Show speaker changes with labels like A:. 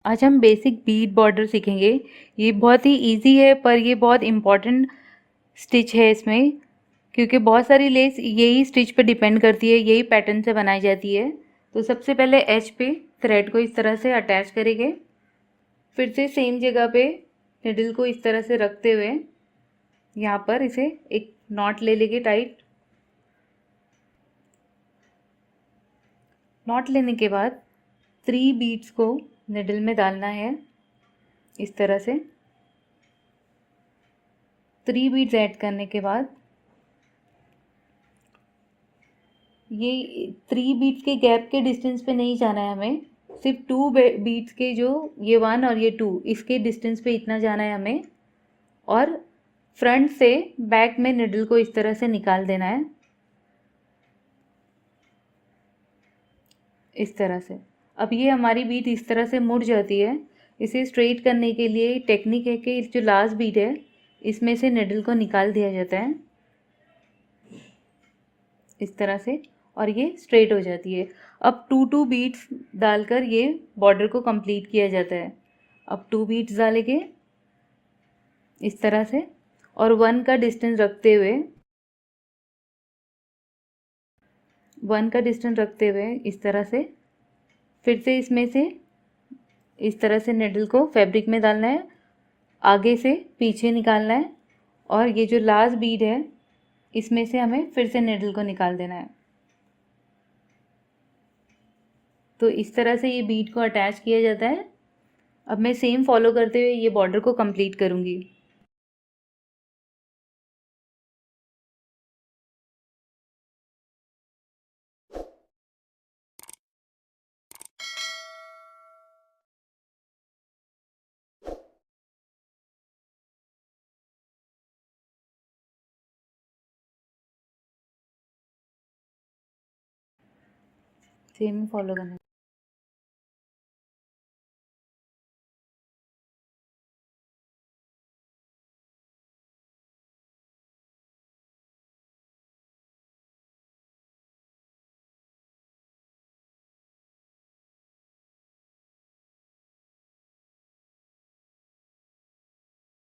A: आज हम basic Beed border सीखेंगे। ये बहुत ही इजी है पर ये बहुत इम्पॉर्टेंट स्टिच है इसमें, क्योंकि बहुत सारी लेस यही स्टिच पे डिपेंड करती है, यही पैटर्न से बनाई जाती है। तो सबसे पहले एज पे थ्रेड को इस तरह से अटैच करेंगे, फिर से सेम जगह पे निडल को इस तरह से रखते हुए यहाँ पर इसे एक नॉट ले लेंगे टाइट। नॉट लेने के बाद 3 बीड्स को निडल में डालना है इस तरह से। 3 बीड्स ऐड करने के बाद ये 3 बीट्स के गैप के डिस्टेंस पे नहीं जाना है हमें, सिर्फ 2 बीट्स के जो ये 1 और ये 2 इसके डिस्टेंस पे इतना जाना है हमें। और फ्रंट से बैक में निडल को इस तरह से निकाल देना है, इस तरह से। अब ये हमारी बीट इस तरह से मुड़ जाती है। इसे स्ट्रेट करने के लिए टेक्निक है कि जो लास्ट बीट है इसमें से निडल को निकाल दिया जाता है इस तरह से, और ये स्ट्रेट हो जाती है। अब 2 बीट्स डालकर ये बॉर्डर को कंप्लीट किया जाता है। अब 2 बीट्स डालेंगे इस तरह से, और 1 का डिस्टेंस रखते हुए, 1 का डिस्टेंस रखते हुए इस तरह से फिर से इसमें से इस तरह से निडल को फैब्रिक में डालना है, आगे से पीछे निकालना है, और ये जो लास्ट बीड है इसमें से हमें फिर से निडल को निकाल देना है। तो इस तरह से ये बीड को अटैच किया जाता है। अब मैं सेम फॉलो करते हुए ये बॉर्डर को कंप्लीट करूँगी। सेम फॉलो करना है।